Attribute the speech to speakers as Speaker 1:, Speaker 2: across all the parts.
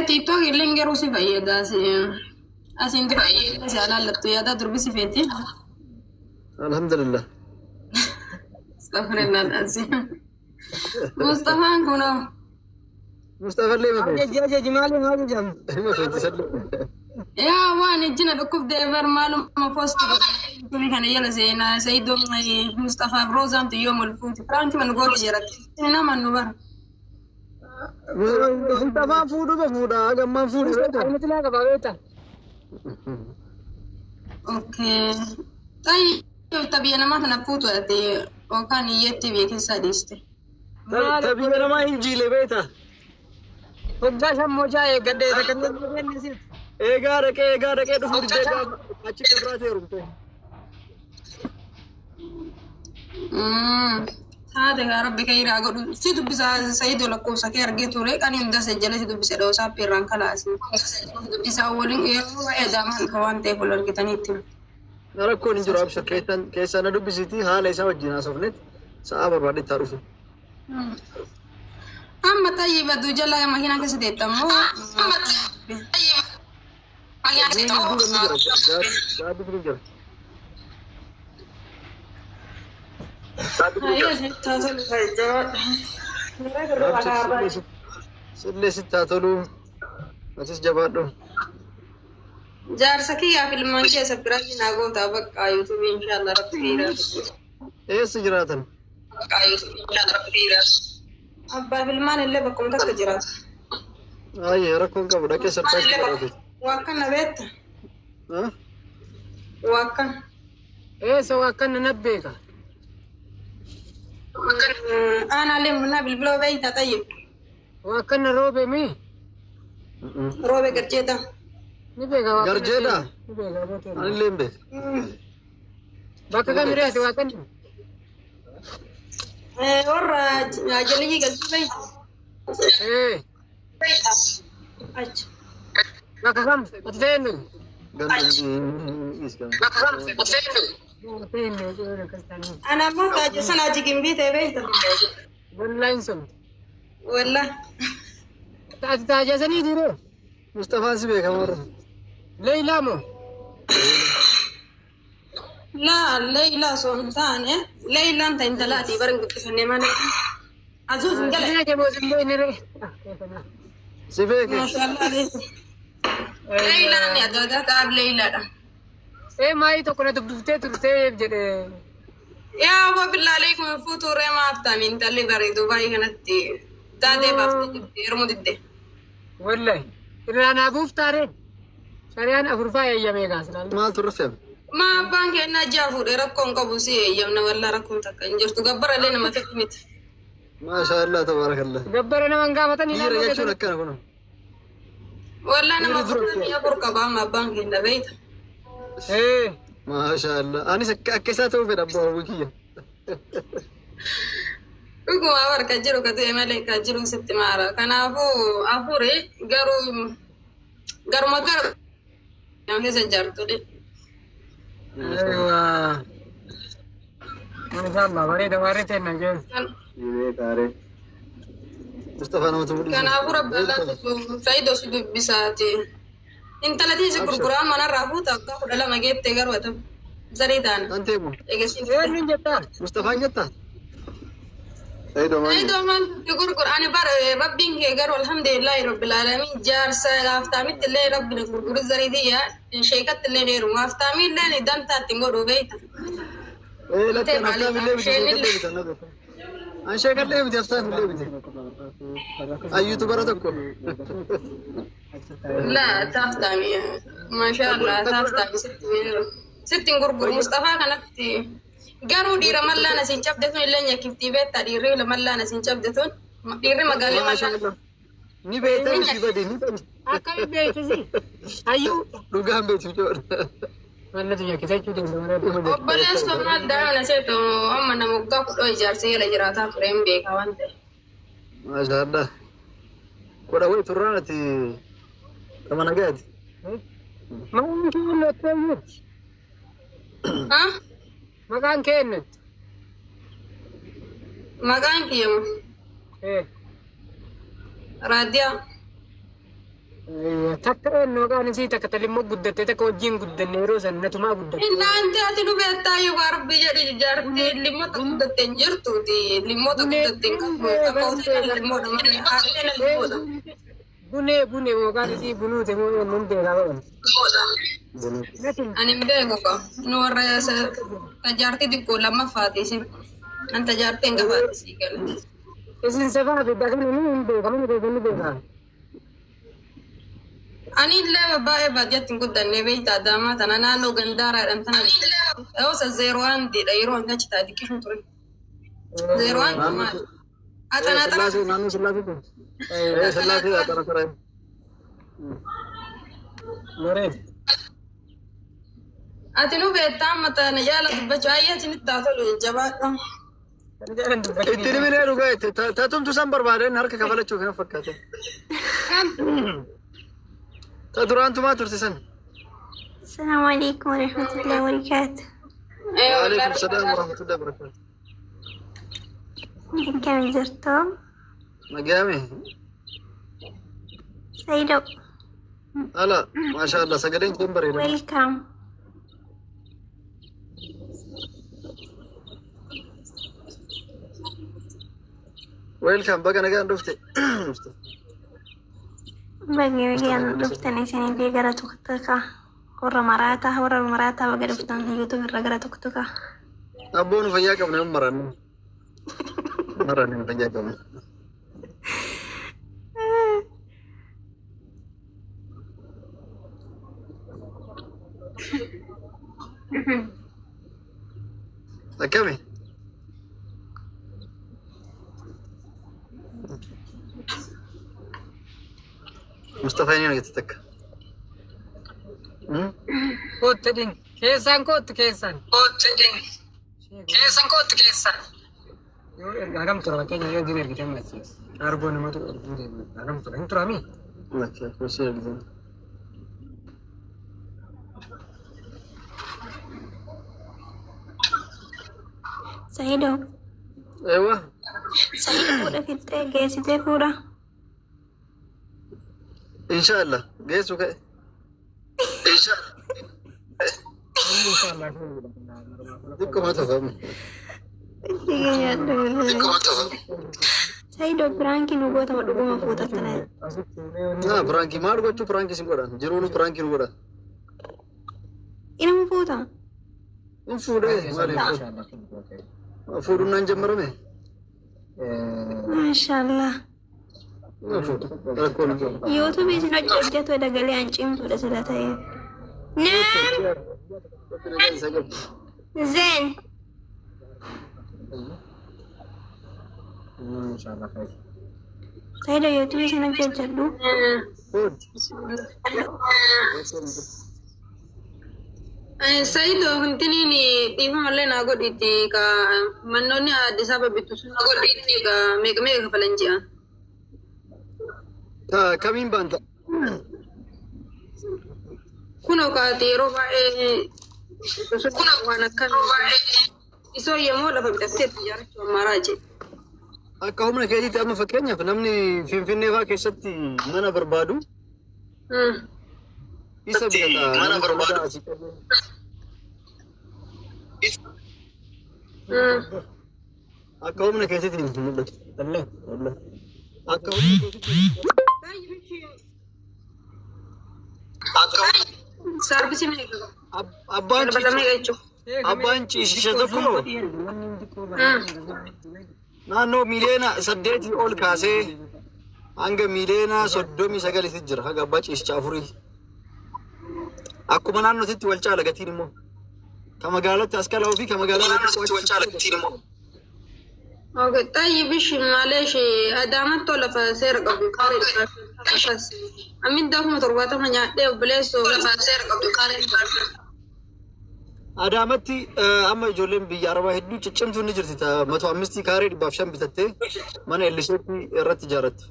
Speaker 1: TikTok illee garuu si fayyada. Asiin dura si alaallattu yaada durbisi feeti.
Speaker 2: Alhamdulillah.
Speaker 1: Mustafa kuno.
Speaker 2: Mustafa lema.
Speaker 3: Jaja jimali haja jam.
Speaker 2: Ma feeti sallu.
Speaker 1: Ya waan jina dhukuf deevar maalum ma post kuni kana yala zeena Saido Mustafa Brozam yom al-futi. Franki man gooti jirati. Ina man nubar.
Speaker 2: Mustafa fuudhu be fuudha gamma fuudhu beeta.
Speaker 3: Mitila ka baeta.
Speaker 1: Okay. Tai tabiya nama kana fuutu ate o kan yetti be kisa diste.
Speaker 2: Tabiya nama injile beeta.
Speaker 3: Hogga shammoja e gadde ta kan ne sit.
Speaker 2: Ega rake dhufu dibbe achi kabrate rumte.
Speaker 1: Haade ya rabbi kayra godu situ bisa Saido lakko sake arge ture kan inda sejjale situ bisa do sa pirran kala asi bisa wolin e daman kawante bolon kitanitti
Speaker 2: Rakkoon hin jiru abshir keessan na dubbisiiti haala isaa wajjin haasofnet sa'a barbaade itti dhufu.
Speaker 1: Amma tayyiba du jala makina kasa deettamu.
Speaker 2: Sillee sittaa tolu asis jabaadhu.
Speaker 1: Jaarsa kiyyaa filmaan keessa biraatti naa goota bakka YouTube inshallah rabbiira.
Speaker 2: Eessa jiraatan?
Speaker 1: Abbaa filmaan illee bakkuma takka jiraata.
Speaker 2: Ayyee rakkoon qabu dhaqee sarbaatti jiraate.
Speaker 1: Waa kana beekta? Waa kana.
Speaker 3: Eessa waa kana nabbeeka.
Speaker 1: Ana lemna bilbilo beekta tayyib.
Speaker 3: Waa kana roobe mi?
Speaker 1: Roobe garjeeta.
Speaker 2: Garjeedha? Ani illee hin beeku.
Speaker 3: Bakka kamiraati waa kana?
Speaker 1: Warra jalii galchuu beekta. Achi.
Speaker 3: Bakka kam? Ati feenu?
Speaker 1: Ana ammoo taajja sana jigin biitee beekta.
Speaker 3: Wallahi sun.
Speaker 1: Wallahi.
Speaker 3: Ati taajja sanii diree?
Speaker 2: Mustafaan si beekama warra.
Speaker 3: Leila mo?
Speaker 1: La Leila son taane. Leila ta intalati barin guddifannee mana. Azuuz hin gale.
Speaker 3: Leila mo simbo inere.
Speaker 2: Si beeke.
Speaker 1: Mashallah. Leila ni adda taab Leila da.
Speaker 3: Mai tokko na dubduftee turtee jedhe.
Speaker 1: Yaa wa billahi alaykum future ma aftamin talli bari Dubai kanatti. Taatee baafte yeroo didde.
Speaker 3: Wallahi. Irraanaa buuftaare. Sariyaan afurfaa eeyyamee gaasiraan.
Speaker 2: Maaltu rufeem?
Speaker 1: Ma abbaan kennaa jaafuudhe rakkoon qabu si eeyyamna wallaa rakkoon takka hin jirtu gabbara illee nama takka miti.
Speaker 2: Maashaallah tabaarakallah.
Speaker 3: Gabbara nama hin gaafatanii
Speaker 2: Dhiira jechuun akkana kun.
Speaker 1: Wallaa nama furtanii afur qabaa ma abbaan kenna beekta.
Speaker 2: Maashaallah. Anis akka isaa ta'uu fedha abbaa hawwii kiyya.
Speaker 1: Dhuguma warra jiru ka ta'e malee ka jiru sitti maara. Kanaafuu afuri garuma gara nama keessa jaartudha.
Speaker 3: Inshallah bareeda bareeda na jeen.
Speaker 2: Mustafa namatu mudhiisa.
Speaker 1: Kanaafuu rabbalaa Saido si dubbisaati. Intalati si gurguraa manarraa fuuta akka 12 geettee garuu ati zarii taana.
Speaker 2: Antee kun.
Speaker 3: Eenyuun jettaa?
Speaker 2: Mustafaan jettaa? Saido
Speaker 1: man gurgur ani bar rabbin ke garuu alhamdulillahi rabbil alamin jaarsa aftaamitti illee rabbina gurguru zarii diya sheekatti illee neeru aftaami illee dantaatti godhu beeyta.
Speaker 2: Lakkeen aftaami illee biti. An sheekallee biti aftaami illee biti. Ayyuutu bara tokko.
Speaker 1: La taaftami mashallah taaftami sitti gurguru Mustafa kanatti garuu dhiira mallaan asin cabde tun illee nyakiftii beetta dhiirri mallaan asin cabde tun dhiirri magaalee mallaan
Speaker 2: ni beeta ni bade ni bade
Speaker 3: Akka beekisi. Ayyuu
Speaker 2: dhugaan beetu joodha.
Speaker 3: mallatu nyakisa jechuu danda'u.
Speaker 1: obboleessa maddaan aseetu amma nama waggaa 10 ijaarsa jala jiraataa ture hin beekaa waan ta'e.
Speaker 2: Maashaallah. Kodha wayi turraanati kamana gaati.
Speaker 3: Maqaan keenyatti. Maqaan keenyatti.
Speaker 1: Maqaan kiyyamu.
Speaker 3: Eh.
Speaker 1: Raadiyaa.
Speaker 3: takka noqaan isii takka talimmoo guddatte takka wajjin guddanne yeroo san natumaa guddatte.
Speaker 1: Inaanti ati nu beektaa yoo garbi jedhi jaartii limmoota guddatte hin jirtuuti. Limmoota guddatte hin qabu. Qaqqooteen limmoota malee haadheen limmoota.
Speaker 3: Bunee noqaan isii bunuute moo nun beekaa ba'an.
Speaker 1: Ani hin beeku qaba. Nu warra tajaartii xiqqoo lammaffaati isin. An tajaartii hin qabaatti sii galu.
Speaker 3: Isin safaa fi dhaqni hin beekamu ni beekaa.
Speaker 1: Ani illee baay'ee baadiyyaatti hin guddanne beektaa Adaamaa tana naannoo Gandaaraadhaan tana dhawsa 01 yeroo hanga achi taa'e xiqqishu ture. 01 maal? Atana
Speaker 2: Sillaasee naannoo Sillaasee kun. Sillaasee atana ture.
Speaker 3: Loreen.
Speaker 1: Ati nu beektaa amma tana yaala dubbachuu ayyaati ni taatolu jabaadha.
Speaker 2: Itti dhibinee dhugaa itti tatumtu san barbaadeen harka kafalachuuf hin fakkaate. تدرانتو ما ترتسن.
Speaker 4: السلام عليكم ورحمة الله وبركاته.
Speaker 2: وعليكم السلام ورحمة الله وبركاته.
Speaker 4: كم زرتم؟
Speaker 2: مقامي.
Speaker 4: سيدو.
Speaker 2: هلا ما شاء الله سقرين كمبري.
Speaker 4: ويلكم.
Speaker 2: ويلكم بقى أنا قاعد رفتي.
Speaker 4: bagian duftani sini dia gara tuktuka orang marata bagai duftan YouTube gara tuktuka
Speaker 2: abon faya kam ne maran faya kam akame Mustafa ini lagi tetek.
Speaker 3: Kot ding. Kesan. Yo agam tura bakal yo dinner kita masih. Arbo nama tu agam tura. Ini tura mi.
Speaker 2: Macam khusus gitu.
Speaker 4: Saido.
Speaker 2: Ewa.
Speaker 4: Saido udah kita gesi teh pura.
Speaker 2: Insyaallah, guys oke. Insyaallah. Dikko mata faham.
Speaker 4: Saya do pranki nugo tama dugo ma foto tana.
Speaker 2: Nah, pranki maru tu pranki singora. Jeru nu pranki nugora.
Speaker 4: Ina mu foto.
Speaker 2: Fude, mari. Fudu nan jamara me.
Speaker 4: Masyaallah. YouTube is not just to the Galian chim to the Salata. Zen. Saya dah YouTube is not just to do.
Speaker 1: Saido huntini ni ifa malle na goditi ka manoni Addis Ababa bitu na goditi ka mega kafalanjia.
Speaker 2: Kamiin banta.
Speaker 1: Kuno kaati roba kuno wana kan iso yemo la babdatte tijaratu maraje.
Speaker 2: Akka humna keetiitti amma fakkeenyaaf namni Finfinnee fa'aa keessatti mana barbaadu. Isa bitata mana barbaadu. Akka humna keetiitti mul'atu. Akka humna keetiitti.
Speaker 1: Sarbisi mega.
Speaker 2: Abbaan ciisisha tokko naannoo miliyoona 8 ol kaasee hanga miliyoona 39 jira. Haga abbaa ciisicha 4. Akkuma naannootti wal caala gatiin immoo. Ka magaalatti as kala'uu fi ka magaalatti wal caala gatiin immoo.
Speaker 1: Okay, طيب ايش معلش ادامت ولا فسير قبل قارن اساس امين دهم تربات ما يعدي بليسو ولا فسير قبل قارن
Speaker 2: ادامتي اما جولم بياربا هدو چچمتو نجرتي 105 كاري دبافشن بتته من الشتي رت جارت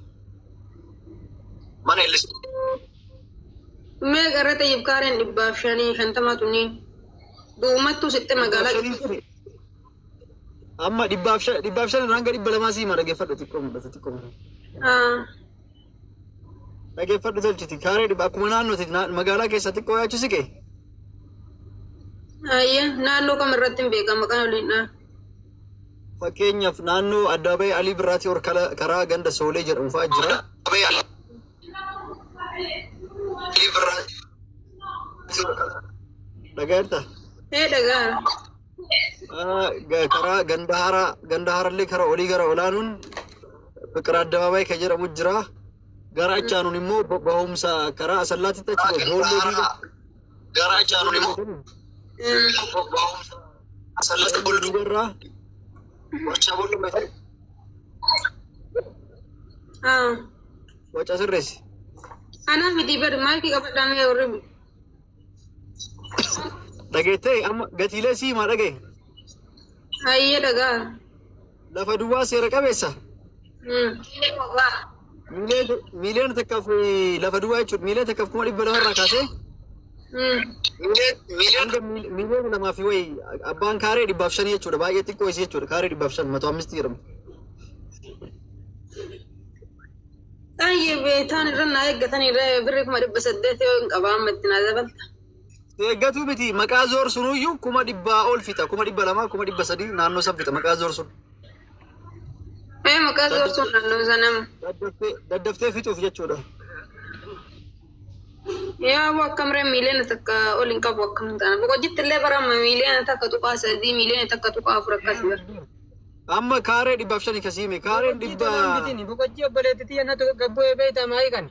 Speaker 2: من الشتي
Speaker 1: ما قرت يبكارن دبافشني خنتماتونين دومتو ست مغالا
Speaker 2: amma dibbaafshan ranga dibba lamaa sii mara geeffadhu xiqqoo mul'ata xiqqoo mul'ata. Dhaggeeffadhu tolchiti. Kaaree dhibba akkuma naannooti magaalaa keessatti qo'aachuu siqee.
Speaker 1: Ayya naannoo kamirratti hin beekamu kan waliin dha.
Speaker 2: Fakkeenyaaf naannoo Addaabee Alii Birraati ol karaa ganda Soolee jedhamu fa'aa jira. Dhagaa'eerta?
Speaker 1: Dhagaa.
Speaker 2: Karaa ganda harallee karaa olii gara olaanuun Fiqira Addabaabaay kan jedhamu jira. Gara achaanuun immoo bahumsa karaa Asallaatti achi boollee diiga. Gara achaanuun immoo bahumsa Asallaatti boollee diigarraa. Wacha boollee meeshaa. Wacha sirreessi.
Speaker 1: Ana miti badu maakii qabadhaame warri.
Speaker 2: Dhageettee amma gatiilee siimaa dhagee.
Speaker 1: Ayya dhagaa.
Speaker 2: Lafa duwwaa seera qabeessa. Miiliyoona takkaaf lafa duwwaa jechuudha. Miiliyoona takkaaf 200 lafarraa kaasee. Miiliyoona lamaa fi wayi abbaan kaaree 500 jechuudha. Baay'ee xiqqoo isii jechuudha. Kaaree 500 105 jedhama.
Speaker 1: Ayya beetaan irra naa eeggatanii irra birrii 800 yoo hin qabaa ammatti naa dabalta.
Speaker 2: Eeggatu miti maqaa zoor sunuyyuu 100 ol fixa. 200 200 naannoo san fixa maqaa zoor sun.
Speaker 1: Maqaa zoor sun naannoo sanam.
Speaker 2: Daddaftee fixuuf jechuudha.
Speaker 1: Yaa akkamree miiliyoona takka ol hin qabu akkam taana. Boqojjitti illee barama miiliyoona takka tuqaa 3 miiliyoona takka tuqaa 4 akkasii.
Speaker 2: Amma kaaree 500 kasiime kaareen 100.
Speaker 3: Boqojjii obboleettii yana gabboo beeyta maayii kan.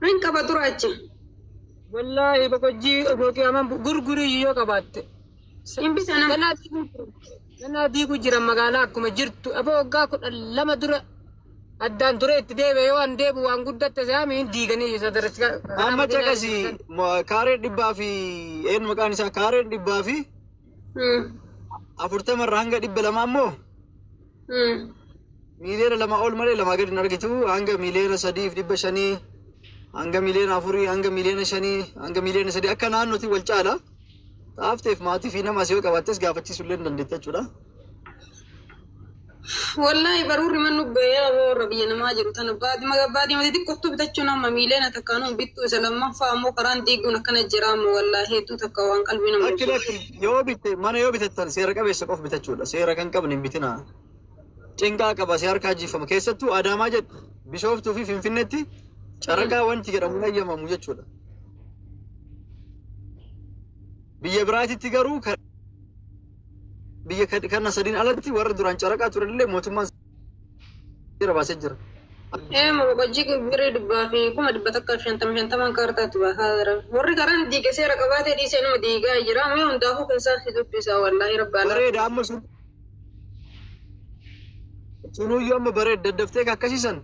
Speaker 1: Hin qaba turaachi.
Speaker 3: Wallahi boqojjii boqii aman gurgurii yoo qabaatte.
Speaker 1: Hin bisanam.
Speaker 3: Ganaa diigu jira magaalaa akkuma jirtu aboo waggaa 12 dura addaan ture itti deebi'e yoo an deebi'u waan guddatte saami hin diiganii isa darachika.
Speaker 2: Amma caqasii kaareen 100 fi een maqaan isaa kaareen 100 fi 40 irraa hanga 200 ammoo miiliyoona 2 ol malee 2 gadi hin argitu hanga miiliyoona 3 fi 500 hanga miiliyoona 4 hanga miiliyoona 5 hanga miiliyoona 3 akka naannootti wal caala. Taafteef maatii fi nama asii yoo qabaattes gaafachiisuu illee ni dandeetta jechuudha.
Speaker 1: Wallahi baruurri mannu ba'ee warra biyya namaa jiru tana baadii mati xiqqootu bitachuun amma miiliyoona takkaan bittu isa lammaffaa ammoo karaan diiguun akkana jira ammoo wallahi hedduu takka waan qalbii nama
Speaker 2: Akki yoo bitte mana yoo bitattan seera qabeessa qof bitachuudha. Seera kan qabne hin bitina. Cinqaa qaba si harkaa jiifama. Keessattuu Adaamaa jedhu Bishooftuu fi Finfinneetti caraqaa wanti jedhamu eeyyamamu jechuudha. Biyya biraatitti garuu biyya kana sadiin alatti warra duraan caraqaa turellee mootummaan seera baasee jira.
Speaker 1: Boqojjii birrii 100 fi 100 takka 50 kaartaatti baasaa jira. Warri karaan diige seera qabaatee dhiisee nama diigaa jira. Mee hundaafuu keessaa si dubbisaa wallahi rabbaa.
Speaker 2: Bareeda amma sunuyyuu amma bareeda daddaftee akkasiisan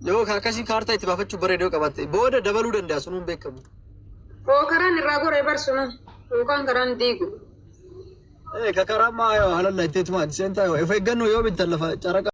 Speaker 2: yoo akkasii kaartaa itti baafachuu bareeda yoo qabaatte booda dabaluu danda'a sunuun beekamu.
Speaker 1: Karaan irraa goree barsuma yookaan karaan diigu.
Speaker 2: Kakarama yo halalla iteetuma senta yo eeggannoo yoo bittan lafa caraqaa